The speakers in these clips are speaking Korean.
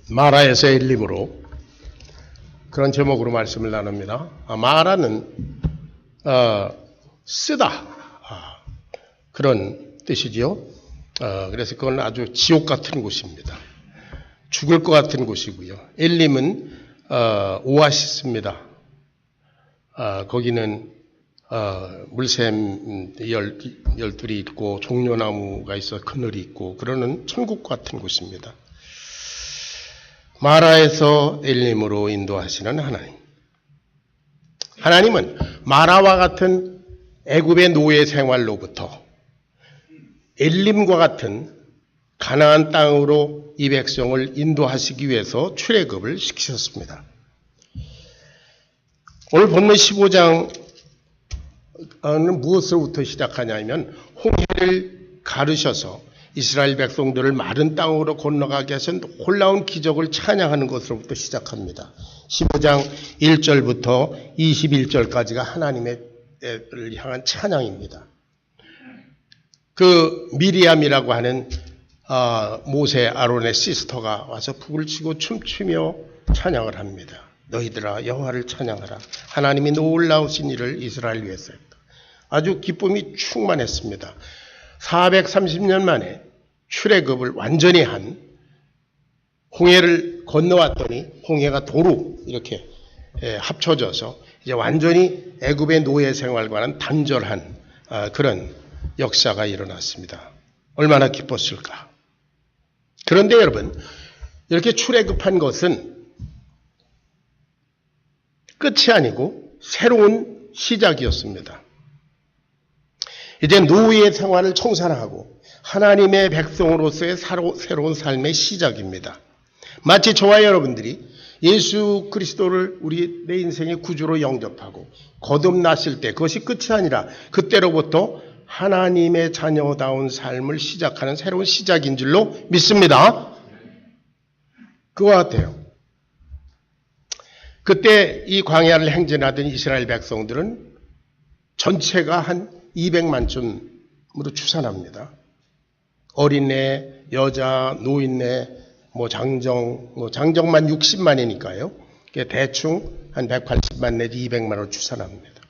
마라에서 엘림으로 그런 제목으로 말씀을 나눕니다. 마라는 쓰다 그런 뜻이지요. 그래서 그건 아주 지옥 같은 곳입니다. 죽을 것 같은 곳이고요. 엘림은 오아시스입니다. 거기는 물샘 열둘이 있고 종려나무가 있어 그늘이 있고 그러는 천국 같은 곳입니다. 마라에서 엘림으로 인도하시는 하나님. 하나님은 마라와 같은 애굽의 노예 생활로부터 엘림과 같은 가나안 땅으로 이 백성을 인도하시기 위해서 출애굽을 시키셨습니다. 오늘 본문 15장은 무엇으로부터 시작하냐면 홍해를 가르셔서 이스라엘 백성들을 마른 땅으로 건너가게 하신 놀라운 기적을 찬양하는 것으로부터 시작합니다. 15장 1절부터 21절까지가 하나님의 향한 찬양입니다. 그 미리암이라고 하는 모세 아론의 시스터가 와서 북을 치고 춤추며 찬양을 합니다. 너희들아 여호와를 찬양하라. 하나님이 놀라우신 일을 이스라엘 위해서 했다. 아주 기쁨이 충만했습니다. 430년 만에 출애굽을 완전히 한 홍해를 건너왔더니 홍해가 도로 이렇게 합쳐져서 이제 완전히 애굽의 노예 생활과는 단절한 그런 역사가 일어났습니다. 얼마나 기뻤을까. 그런데 여러분, 이렇게 출애굽한 것은 끝이 아니고 새로운 시작이었습니다. 이제 노예 생활을 청산하고 하나님의 백성으로서의 새로운 삶의 시작입니다. 마치 저와 여러분들이 예수 그리스도를 내 인생의 구주로 영접하고 거듭났을 때 그것이 끝이 아니라 그때로부터 하나님의 자녀다운 삶을 시작하는 새로운 시작인 줄로 믿습니다. 그와 같아요. 그때 이 광야를 행진하던 이스라엘 백성들은 전체가 한 200만쯤으로 추산합니다. 어린애, 여자, 노인네, 장정만 60만이니까요. 대충 한 180만 내지 200만으로 추산합니다.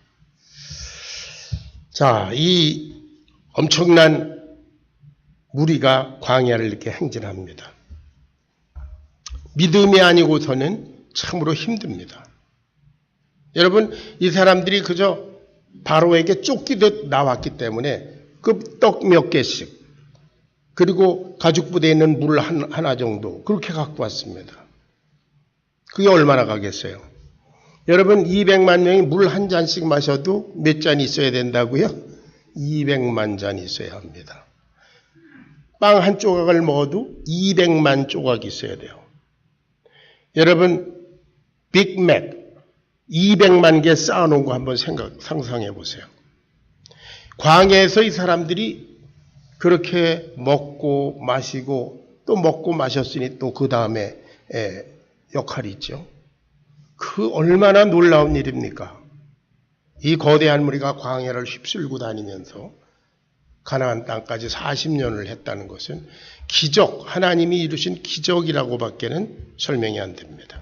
자, 이 엄청난 무리가 광야를 이렇게 행진합니다. 믿음이 아니고서는 참으로 힘듭니다. 여러분, 이 사람들이 그저 바로에게 쫓기듯 나왔기 때문에 그 떡 몇 개씩 그리고 가죽부대에 있는 물 하나 정도 그렇게 갖고 왔습니다. 그게 얼마나 가겠어요? 여러분 200만 명이 물 한 잔씩 마셔도 몇 잔이 있어야 된다고요? 200만 잔이 있어야 합니다. 빵 한 조각을 먹어도 200만 조각이 있어야 돼요. 여러분 빅맥 200만 개 쌓아놓은 거 한번 상상해 보세요. 광야에서 이 사람들이 그렇게 먹고 마시고 또 먹고 마셨으니 또 그 다음에 역할이 있죠. 그 얼마나 놀라운 일입니까? 이 거대한 무리가 광야를 휩쓸고 다니면서 가나안 땅까지 40년을 했다는 것은 기적, 하나님이 이루신 기적이라고밖에는 설명이 안 됩니다.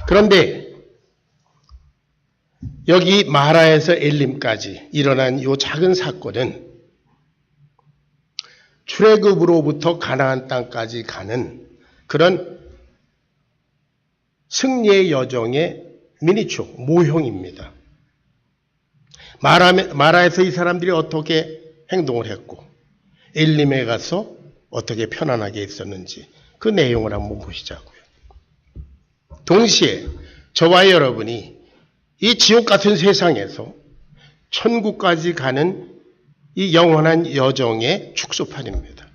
그런데 여기 마라에서 엘림까지 일어난 이 작은 사건은 출애굽으로부터 가나안 땅까지 가는 그런 승리의 여정의 미니처, 모형입니다. 마라에서 이 사람들이 어떻게 행동을 했고 엘림에 가서 어떻게 편안하게 있었는지 그 내용을 한번 보시자고요. 동시에 저와 여러분이 이 지옥 같은 세상에서 천국까지 가는 이 영원한 여정의 축소판입니다.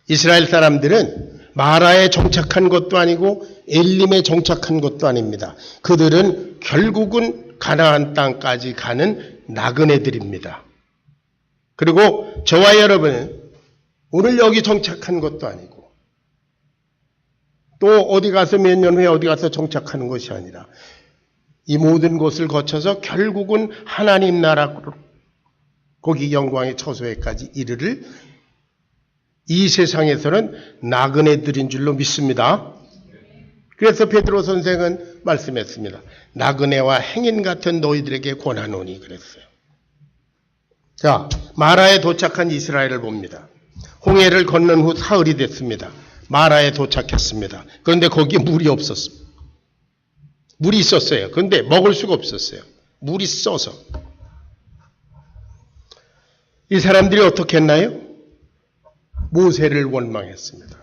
이스라엘 사람들은 마라에 정착한 것도 아니고 엘림에 정착한 것도 아닙니다. 그들은 결국은 가나안 땅까지 가는 나그네들입니다. 그리고 저와 여러분은 오늘 여기 정착한 것도 아니고 또 어디 가서 몇 년 후에 어디 가서 정착하는 것이 아니라 이 모든 것을 거쳐서 결국은 하나님 나라로 거기 영광의 처소에까지 이르를 이 세상에서는 나그네들인 줄로 믿습니다. 그래서 베드로 선생은 말씀했습니다. 나그네와 행인 같은 너희들에게 권하노니 그랬어요. 자, 마라에 도착한 이스라엘을 봅니다. 홍해를 건넌 후 사흘이 됐습니다. 마라에 도착했습니다. 그런데 거기에 물이 없었습니다. 물이 있었어요. 그런데 먹을 수가 없었어요. 물이 써서. 이 사람들이 어떻게 했나요? 모세를 원망했습니다.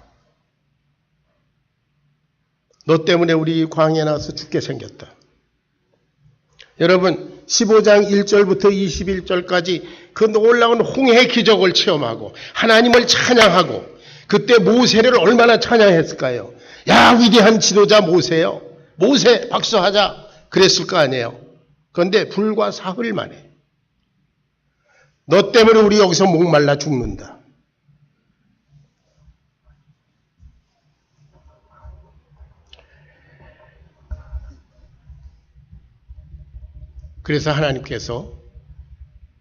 너 때문에 우리 광야에 나와서 죽게 생겼다. 여러분 15장 1절부터 21절까지 그 놀라운 홍해 기적을 체험하고 하나님을 찬양하고 그때 모세를 얼마나 찬양했을까요? 야 위대한 지도자 모세요. 모세 박수하자 그랬을 거 아니에요. 그런데 불과 사흘 만에 너 때문에 우리 여기서 목말라 죽는다. 그래서 하나님께서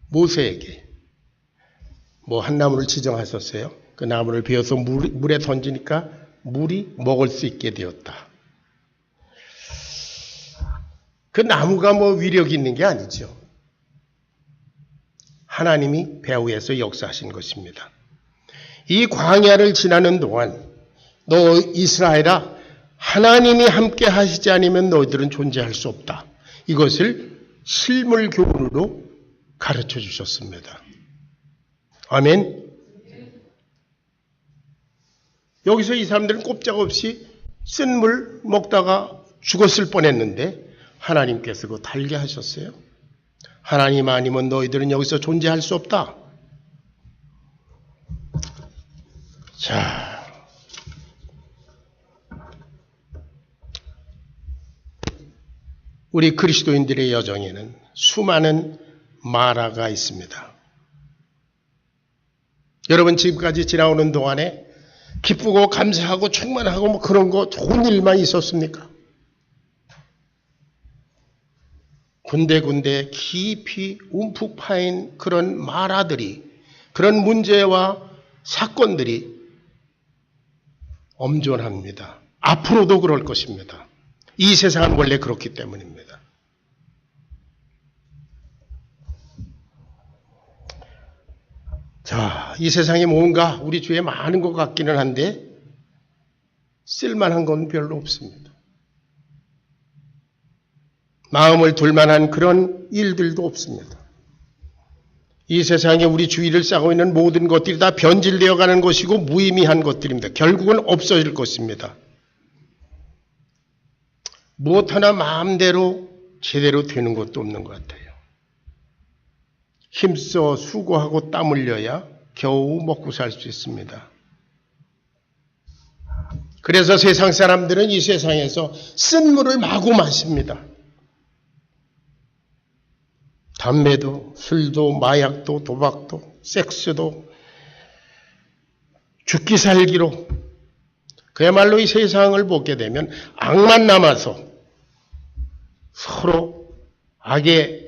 모세에게 한 나무를 지정하셨어요. 그 나무를 베어서 물에 던지니까 물이 먹을 수 있게 되었다. 그 나무가 위력이 있는 게 아니죠. 하나님이 배후에서 역사하신 것입니다. 이 광야를 지나는 동안 너 이스라엘아 하나님이 함께 하시지 않으면 너희들은 존재할 수 없다. 이것을 실물 교훈으로 가르쳐 주셨습니다. 아멘. 여기서 이 사람들은 꼼짝없이 쓴 물 먹다가 죽었을 뻔했는데 하나님께서 그거 달게 하셨어요. 하나님 아니면 너희들은 여기서 존재할 수 없다. 자, 우리 그리스도인들의 여정에는 수많은 마라가 있습니다. 여러분 지금까지 지나오는 동안에 기쁘고 감사하고 충만하고 그런 거 좋은 일만 있었습니까? 군데군데 깊이 움푹 파인 그런 마라들이 그런 문제와 사건들이 엄존합니다. 앞으로도 그럴 것입니다. 이 세상은 원래 그렇기 때문입니다. 자, 이 세상에 뭔가 우리 주위에 많은 것 같기는 한데 쓸만한 건 별로 없습니다. 마음을 둘만한 그런 일들도 없습니다. 이 세상에 우리 주위를 싸고 있는 모든 것들이 다 변질되어 가는 것이고 무의미한 것들입니다. 결국은 없어질 것입니다. 무엇 하나 마음대로 제대로 되는 것도 없는 것 같아요. 힘써 수고하고 땀 흘려야 겨우 먹고 살 수 있습니다. 그래서 세상 사람들은 이 세상에서 쓴 물을 마구 마십니다. 담배도, 술도, 마약도, 도박도, 섹스도, 죽기 살기로 그야말로 이 세상을 보게 되면 악만 남아서 서로 악의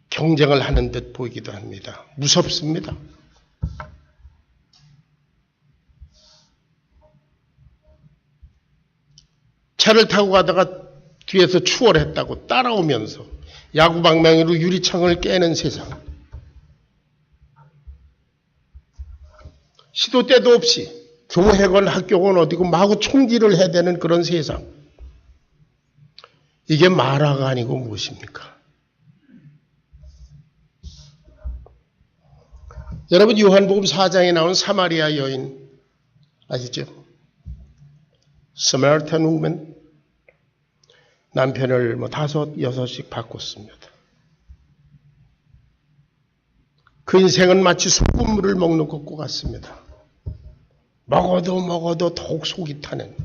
경쟁을 하는 듯 보이기도 합니다. 무섭습니다. 차를 타고 가다가 뒤에서 추월했다고 따라오면서 야구방망이로 유리창을 깨는 세상. 시도 때도 없이 교회건 학교건 어디고 마구 총질을 해야 되는 그런 세상. 이게 마라가 아니고 무엇입니까? 여러분 요한복음 4장에 나온 사마리아 여인 아시죠? Samaritan woman. 남편을 5, 6씩 바꿨습니다. 그 인생은 마치 소금물을 먹는 것과 같습니다. 먹어도 더욱 속이 타는.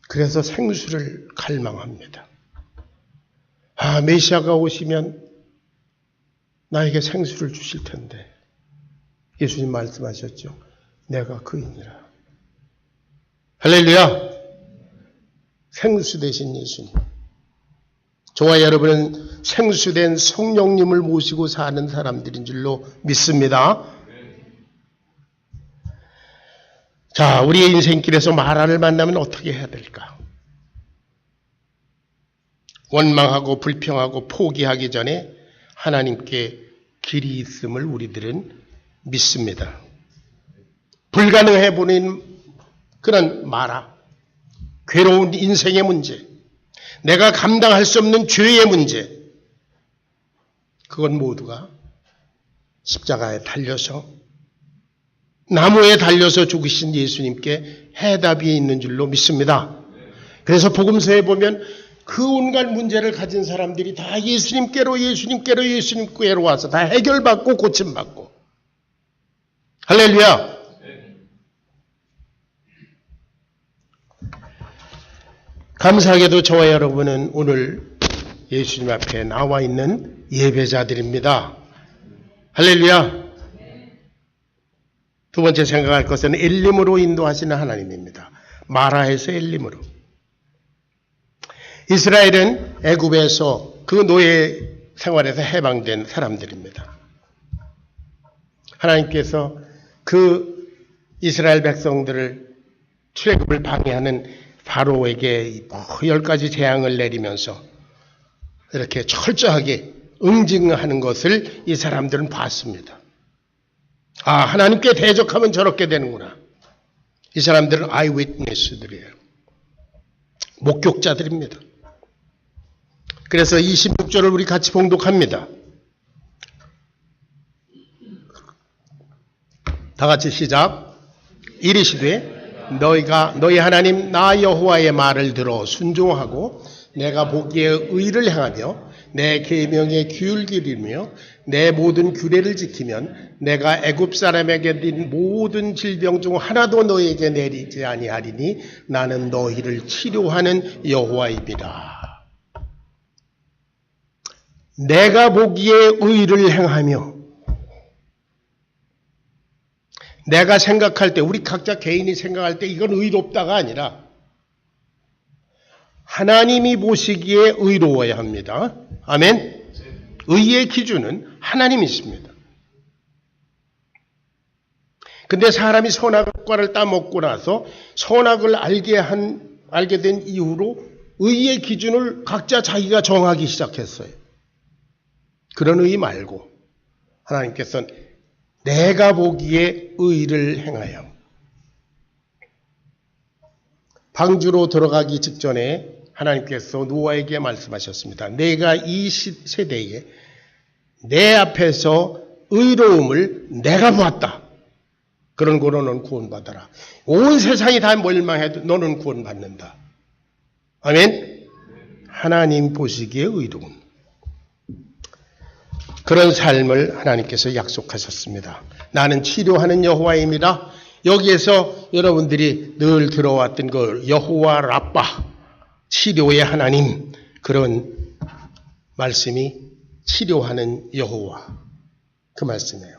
그래서 생수를 갈망합니다. 메시아가 오시면 나에게 생수를 주실 텐데 예수님 말씀하셨죠. 내가 그이니라. 할렐루야. 생수 되신 예수님. 저와 여러분은 생수된 성령님을 모시고 사는 사람들인 줄로 믿습니다. 자, 우리의 인생길에서 마라를 만나면 어떻게 해야 될까? 원망하고 불평하고 포기하기 전에 하나님께 길이 있음을 우리들은 믿습니다. 불가능해 보이는 그런 마라, 괴로운 인생의 문제, 내가 감당할 수 없는 죄의 문제, 그건 모두가 십자가에 달려서 나무에 달려서 죽으신 예수님께 해답이 있는 줄로 믿습니다. 그래서 복음서에 보면 그 온갖 문제를 가진 사람들이 다 예수님께로 와서 다 해결받고 고침받고. 할렐루야. 감사하게도 저와 여러분은 오늘 예수님 앞에 나와 있는 예배자들입니다. 할렐루야. 두 번째 생각할 것은 엘림으로 인도하시는 하나님입니다. 마라에서 엘림으로. 이스라엘은 애굽에서 그 노예 생활에서 해방된 사람들입니다. 하나님께서 그 이스라엘 백성들을 출애굽을 방해하는 바로에게 10가지 재앙을 내리면서 이렇게 철저하게 응징하는 것을 이 사람들은 봤습니다. 아, 하나님께 대적하면 저렇게 되는구나. 이 사람들은 아이위트니스들이에요. 목격자들입니다. 그래서 26절을 우리 같이 봉독합니다. 다 같이 시작. 이르시되 너희 하나님 나 여호와의 말을 들어 순종하고 내가 보기에 의를 행하며 내 계명에 귀를 기울이며 내 모든 규례를 지키면 내가 애굽 사람에게 낸 모든 질병 중 하나도 너에게 내리지 아니하리니 나는 너희를 치료하는 여호와이니라. 내가 보기에 의를 행하며, 내가 생각할 때, 우리 각자 개인이 생각할 때 이건 의롭다가 아니라 하나님이 보시기에 의로워야 합니다. 아멘. 의의 기준은 하나님이십니다. 근데 사람이 선악과를 따먹고 나서 선악을 알게 된 이후로 의의 기준을 각자 자기가 정하기 시작했어요. 그런 의 말고 하나님께서는 내가 보기에 의를 행하여. 방주로 들어가기 직전에 하나님께서 노아에게 말씀하셨습니다. 내가 이 세대에 내 앞에서 의로움을 내가 보았다. 그런 거로 너는 구원받아라. 온 세상이 다 멸망해도 너는 구원받는다. 아멘. 하나님 보시기에 의로움. 그런 삶을 하나님께서 약속하셨습니다. 나는 치료하는 여호와입니다. 여기에서 여러분들이 늘 들어왔던 그 여호와 라빠, 치료의 하나님, 그런 말씀이 치료하는 여호와, 그 말씀이에요.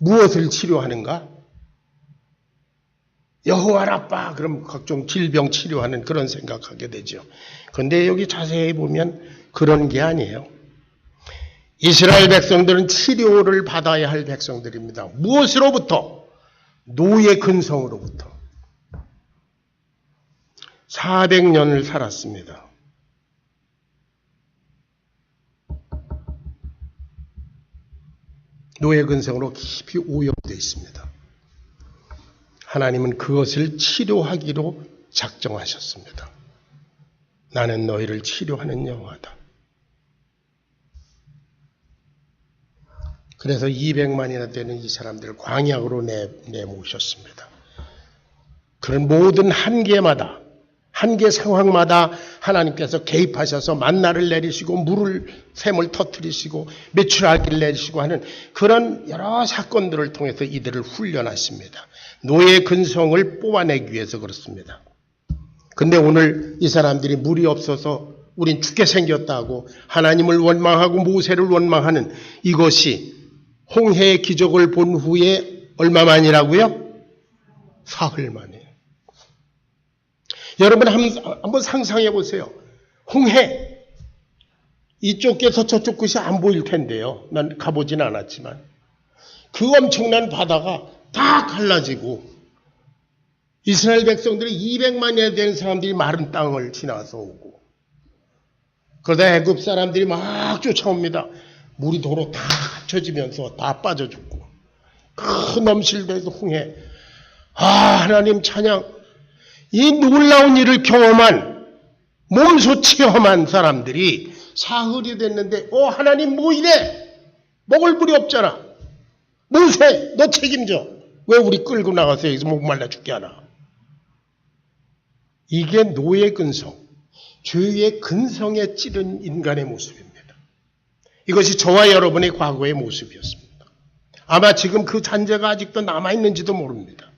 무엇을 치료하는가? 여호와 라빠, 그럼 각종 질병 치료하는 그런 생각하게 되죠. 그런데 여기 자세히 보면 그런 게 아니에요. 이스라엘 백성들은 치료를 받아야 할 백성들입니다. 무엇으로부터? 노예 근성으로부터. 400년을 살았습니다. 노예 근성으로 깊이 오염되어 있습니다. 하나님은 그것을 치료하기로 작정하셨습니다. 나는 너희를 치료하는 여호와다. 그래서 200만이나 되는 이 사람들을 광야로 내모셨습니다. 그런 모든 한계마다, 한계 상황마다 하나님께서 개입하셔서 만나를 내리시고 샘을 터뜨리시고 메추라기를 내리시고 하는 그런 여러 사건들을 통해서 이들을 훈련하십니다. 노예 근성을 뽑아내기 위해서 그렇습니다. 근데 오늘 이 사람들이 물이 없어서 우린 죽게 생겼다고 하나님을 원망하고 모세를 원망하는 이것이 홍해의 기적을 본 후에 얼마 만이라고요? 사흘 만이에요. 여러분 한번 상상해 보세요. 홍해, 이쪽 끝에서 저쪽 끝이 안 보일 텐데요. 난 가보진 않았지만 그 엄청난 바다가 다 갈라지고 이스라엘 백성들이 200만이나 되는 사람들이 마른 땅을 지나서 오고, 그러다 애굽 사람들이 막 쫓아옵니다. 물이 도로 다 합쳐지면서 다 빠져 죽고, 큰 넘실대서 홍해. 하나님 찬양. 이 놀라운 일을 경험한, 몸소 체험한 사람들이 사흘이 됐는데, 하나님 뭐 이래? 먹을 물이 없잖아. 모세, 너 책임져. 왜 우리 끌고 나가서 여기서 목말라 죽게 하나? 이게 노예 근성, 죄의 근성에 찌른 인간의 모습입니다. 이것이 저와 여러분의 과거의 모습이었습니다. 아마 지금 그 잔재가 아직도 남아있는지도 모릅니다.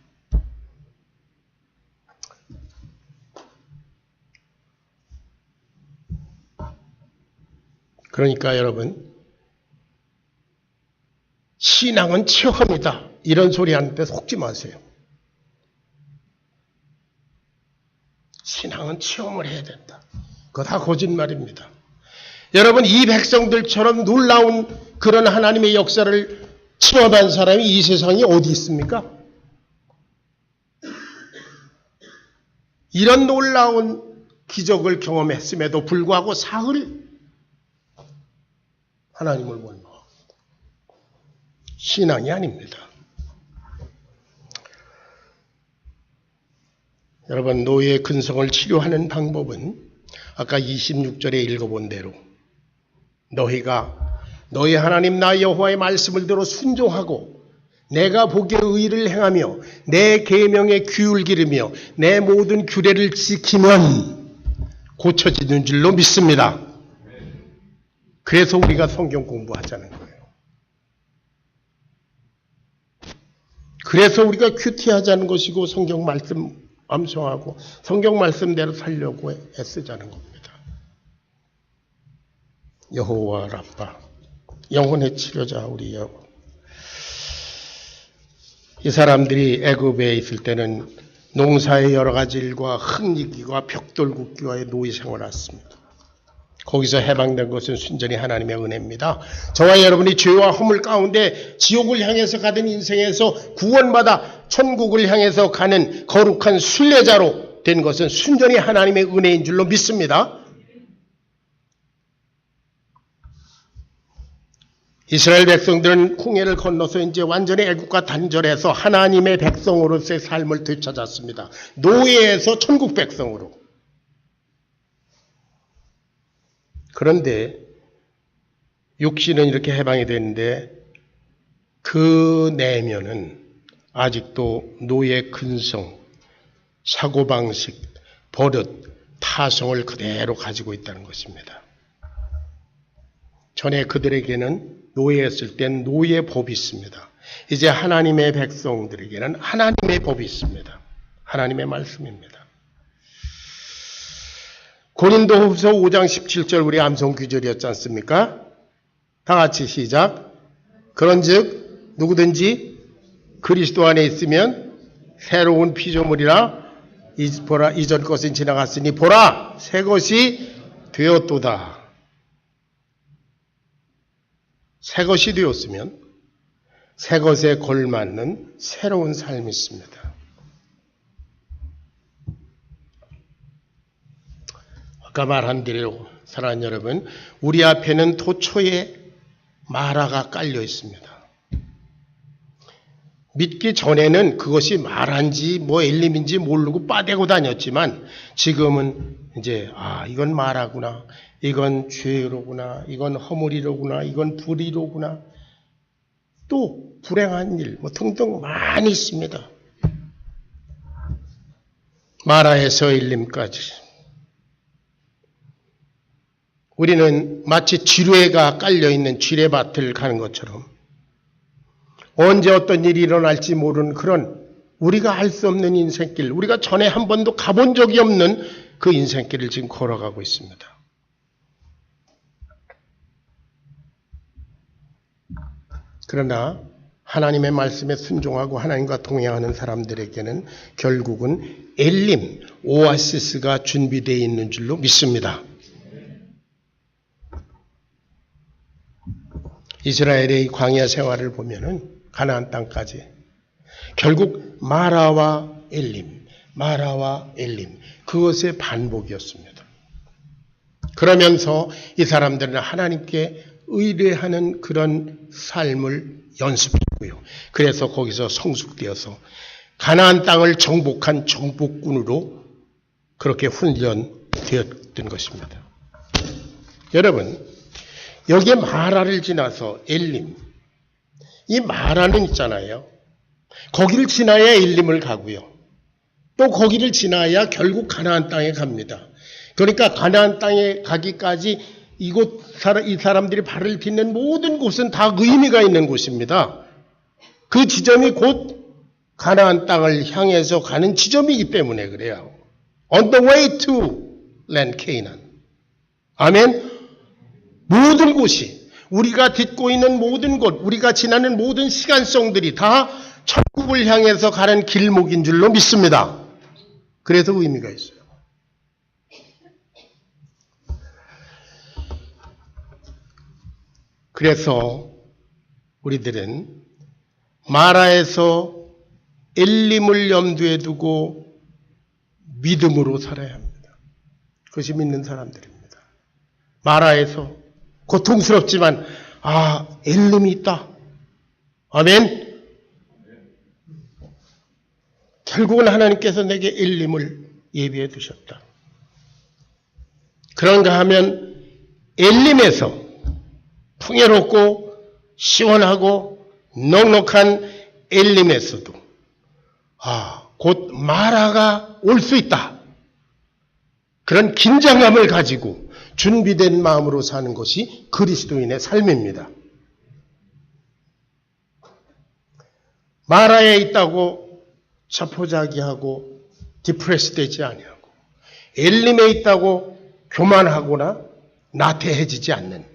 그러니까 여러분, 신앙은 체험이다. 이런 소리 하는데 속지 마세요. 신앙은 체험을 해야 된다. 그거 다 거짓말입니다. 여러분, 이 백성들처럼 놀라운 그런 하나님의 역사를 체험한 사람이 이 세상에 어디 있습니까? 이런 놀라운 기적을 경험했음에도 불구하고 사흘 하나님을 원망하고 신앙이 아닙니다. 여러분, 노예의 근성을 치료하는 방법은 아까 26절에 읽어본 대로 너희가 너희 하나님 나 여호와의 말씀을 들어 순종하고 내가 보기에 의를 행하며 내 계명에 귀를 기르며 내 모든 규례를 지키면 고쳐지는 줄로 믿습니다. 그래서 우리가 성경 공부하자는 거예요. 그래서 우리가 큐티하자는 것이고 성경 말씀 암송하고 성경 말씀대로 살려고 애쓰자는 겁니다. 여호와 라파, 영혼의 치료자 우리 여호와. 이 사람들이 애굽에 있을 때는 농사의 여러 가지 일과 흙이기와 벽돌 굽기와의 노예 생활을 했습니다. 거기서 해방된 것은 순전히 하나님의 은혜입니다. 저와 여러분이 죄와 허물 가운데 지옥을 향해서 가던 인생에서 구원받아 천국을 향해서 가는 거룩한 순례자로 된 것은 순전히 하나님의 은혜인 줄로 믿습니다. 이스라엘 백성들은 홍해를 건너서 이제 완전히 애국과 단절해서 하나님의 백성으로서의 삶을 되찾았습니다. 노예에서 천국 백성으로. 그런데 육신은 이렇게 해방이 됐는데 그 내면은 아직도 노예 근성, 사고방식, 버릇, 타성을 그대로 가지고 있다는 것입니다. 전에 그들에게는 노예였을 땐 노예 법이 있습니다. 이제 하나님의 백성들에게는 하나님의 법이 있습니다. 하나님의 말씀입니다. 고린도후서 5장 17절 우리 암송 구절이었지 않습니까? 다 같이 시작. 그런즉 누구든지 그리스도 안에 있으면 새로운 피조물이라 보라 이전 것은 지나갔으니 보라 새 것이 되었도다. 새 것이 되었으면 새 것에 걸맞는 새로운 삶이 있습니다. 아까 말한 대로 사랑하는 여러분, 우리 앞에는 도초에 마라가 깔려 있습니다. 믿기 전에는 그것이 마라인지 뭐 엘림인지 모르고 빠대고 다녔지만 지금은 이제 이건 마라구나, 이건 죄로구나, 이건 허물이로구나, 이건 불의로구나, 또 불행한 일 뭐 등등 많이 있습니다. 마라에서 엘림까지. 우리는 마치 지뢰가 깔려있는 지뢰밭을 가는 것처럼 언제 어떤 일이 일어날지 모르는 그런 우리가 알 수 없는 인생길, 우리가 전에 한 번도 가본 적이 없는 그 인생길을 지금 걸어가고 있습니다. 그러나 하나님의 말씀에 순종하고 하나님과 동행하는 사람들에게는 결국은 엘림, 오아시스가 준비되어 있는 줄로 믿습니다. 이스라엘의 광야 생활을 보면은 가나안 땅까지 결국 마라와 엘림, 마라와 엘림, 그것의 반복이었습니다. 그러면서 이 사람들은 하나님께 의뢰하는 그런 삶을 연습했고요. 그래서 거기서 성숙되어서 가나안 땅을 정복한 정복군으로 그렇게 훈련되었던 것입니다. 여러분, 여기에 마라를 지나서 엘림, 이 마라는 있잖아요. 거기를 지나야 엘림을 가고요. 또 거기를 지나야 결국 가나안 땅에 갑니다. 그러니까 가나안 땅에 가기까지 이 사람들이 발을 딛는 모든 곳은 다 의미가 있는 곳입니다. 그 지점이 곧 가나안 땅을 향해서 가는 지점이기 때문에 그래요. On the way to land Canaan. 아멘. 모든 곳이, 우리가 딛고 있는 모든 곳, 우리가 지나는 모든 시간성들이 다 천국을 향해서 가는 길목인 줄로 믿습니다. 그래서 의미가 있어요. 그래서 우리들은 마라에서 엘림을 염두에 두고 믿음으로 살아야 합니다. 그것이 믿는 사람들입니다. 마라에서 고통스럽지만 엘림이 있다. 아멘. 결국은 하나님께서 내게 엘림을 예비해 두셨다. 그런가 하면 엘림에서 풍요롭고 시원하고 넉넉한 엘림에서도 곧 마라가 올 수 있다. 그런 긴장감을 가지고 준비된 마음으로 사는 것이 그리스도인의 삶입니다. 마라에 있다고 자포자기하고 디프레스 되지 아니하고 엘림에 있다고 교만하거나 나태해지지 않는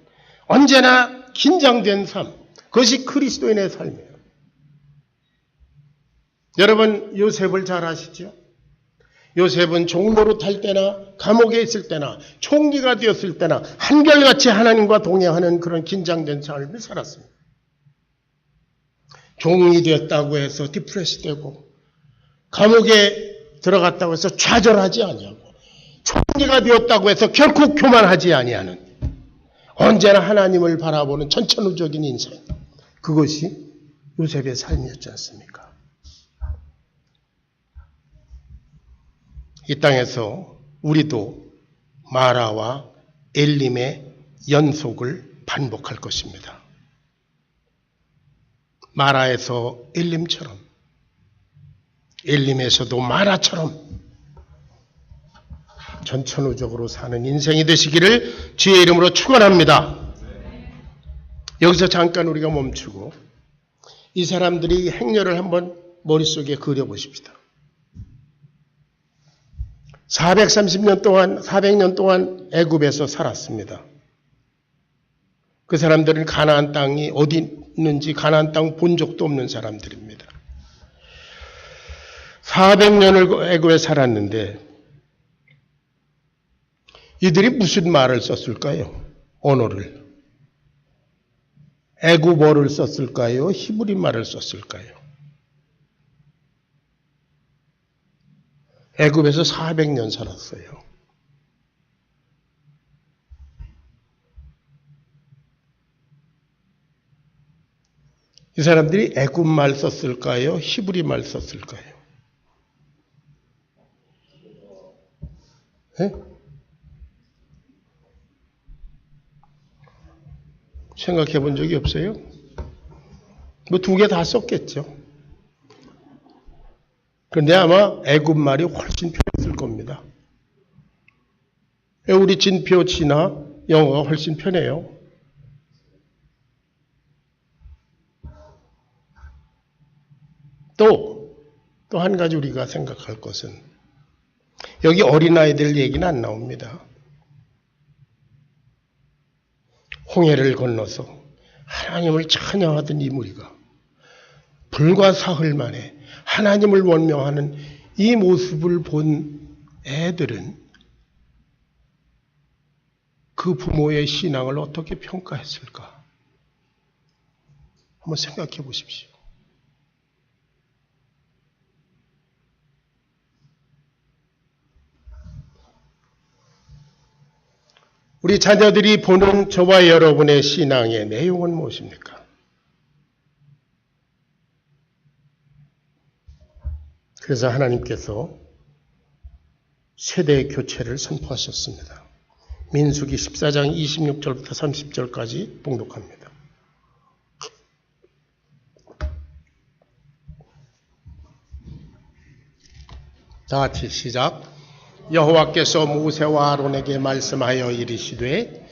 언제나 긴장된 삶, 그것이 그리스도인의 삶이에요. 여러분 요셉을 잘 아시죠? 요셉은 종노릇할 때나 감옥에 있을 때나 총리가 되었을 때나 한결같이 하나님과 동행하는 그런 긴장된 삶을 살았습니다. 종이 되었다고 해서 디프레스 되고 감옥에 들어갔다고 해서 좌절하지 아니하고 총리가 되었다고 해서 결코 교만하지 아니하는 언제나 하나님을 바라보는 천천후적인 인생, 그것이 요셉의 삶이었지 않습니까? 이 땅에서 우리도 마라와 엘림의 연속을 반복할 것입니다. 마라에서 엘림처럼, 엘림에서도 마라처럼 전천후적으로 사는 인생이 되시기를 주의 이름으로 축원합니다. 여기서 잠깐 우리가 멈추고 이 사람들이 행렬을 한번 머릿속에 그려보십시다. 430년 동안, 400년 동안 애굽에서 살았습니다. 그 사람들은 가나안 땅이 어디 있는지 가나안 땅 본 적도 없는 사람들입니다. 400년을 애굽에 살았는데 이들이 무슨 말을 썼을까요? 언어를. 애굽어를 썼을까요? 히브리 말을 썼을까요? 애굽에서 400년 살았어요. 이 사람들이 애굽 말 썼을까요? 히브리 말 썼을까요? 네? 생각해 본 적이 없어요? 뭐 두 개 다 썼겠죠. 그런데 아마 애굽 말이 훨씬 편했을 겁니다. 우리 진표, 진화, 영어가 훨씬 편해요. 또 한 가지 우리가 생각할 것은 여기 어린아이들 얘기는 안 나옵니다. 홍해를 건너서 하나님을 찬양하던 이 무리가 불과 사흘 만에 하나님을 원명하는 이 모습을 본 애들은 그 부모의 신앙을 어떻게 평가했을까? 한번 생각해 보십시오. 우리 자녀들이 보는 저와 여러분의 신앙의 내용은 무엇입니까? 그래서 하나님께서 세대 교체를 선포하셨습니다. 민수기 14장 26절부터 30절까지 봉독합니다. 다 같이 시작. 여호와께서 모세와 아론에게 말씀하여 이르시되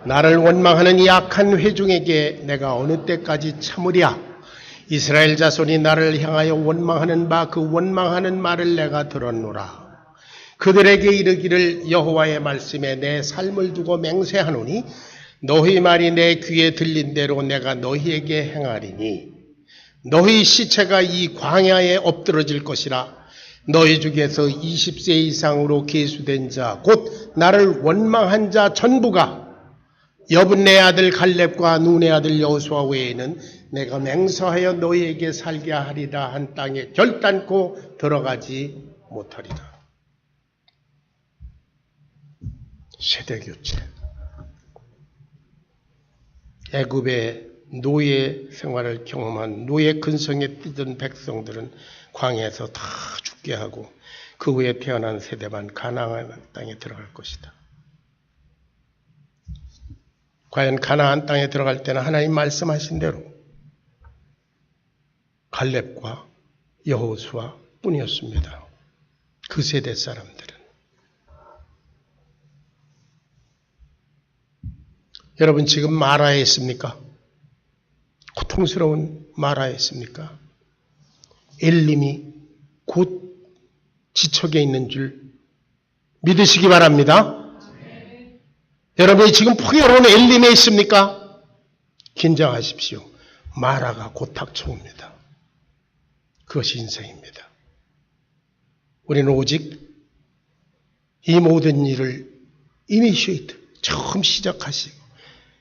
나를 원망하는 이 악한 회중에게 내가 어느 때까지 참으랴. 이스라엘 자손이 나를 향하여 원망하는 바 그 원망하는 말을 내가 들었노라. 그들에게 이르기를 여호와의 말씀에 내 삶을 두고 맹세하노니 너희 말이 내 귀에 들린 대로 내가 너희에게 행하리니 너희 시체가 이 광야에 엎드러질 것이라. 너희 중에서 20세 이상으로 계수된 자 곧 나를 원망한 자 전부가 여분네 아들 갈렙과 눈의 아들 여호수아 외에는 내가 맹세하여 너희에게 살게 하리라 한 땅에 결단코 들어가지 못하리라. 세대교체. 애굽의 노예 생활을 경험한 노예 근성에 뛰던 백성들은 광야에서 다 죽게 하고 그 후에 태어난 세대만 가나안 땅에 들어갈 것이다. 과연 가나안 땅에 들어갈 때는 하나님 말씀하신 대로 갈렙과 여호수아 뿐이었습니다. 그 세대 사람들은. 여러분 지금 마라에 있습니까? 고통스러운 마라에 있습니까? 엘림이 곧 지척에 있는 줄 믿으시기 바랍니다. 여러분이 지금 풍요로운 엘림에 있습니까? 긴장하십시오. 마라가 곧 닥쳐옵니다. 그것이 인생입니다. 우리는 오직 이 모든 일을 이니시에이트, 처음 시작하시고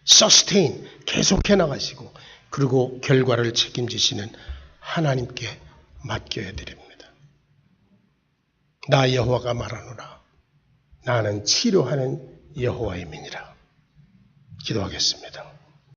서스테인, 계속해 나가시고 그리고 결과를 책임지시는 하나님께 맡겨야 드립니다. 나 여호와가 말하노라. 나는 치료하는 여호와임이니라. 기도하겠습니다.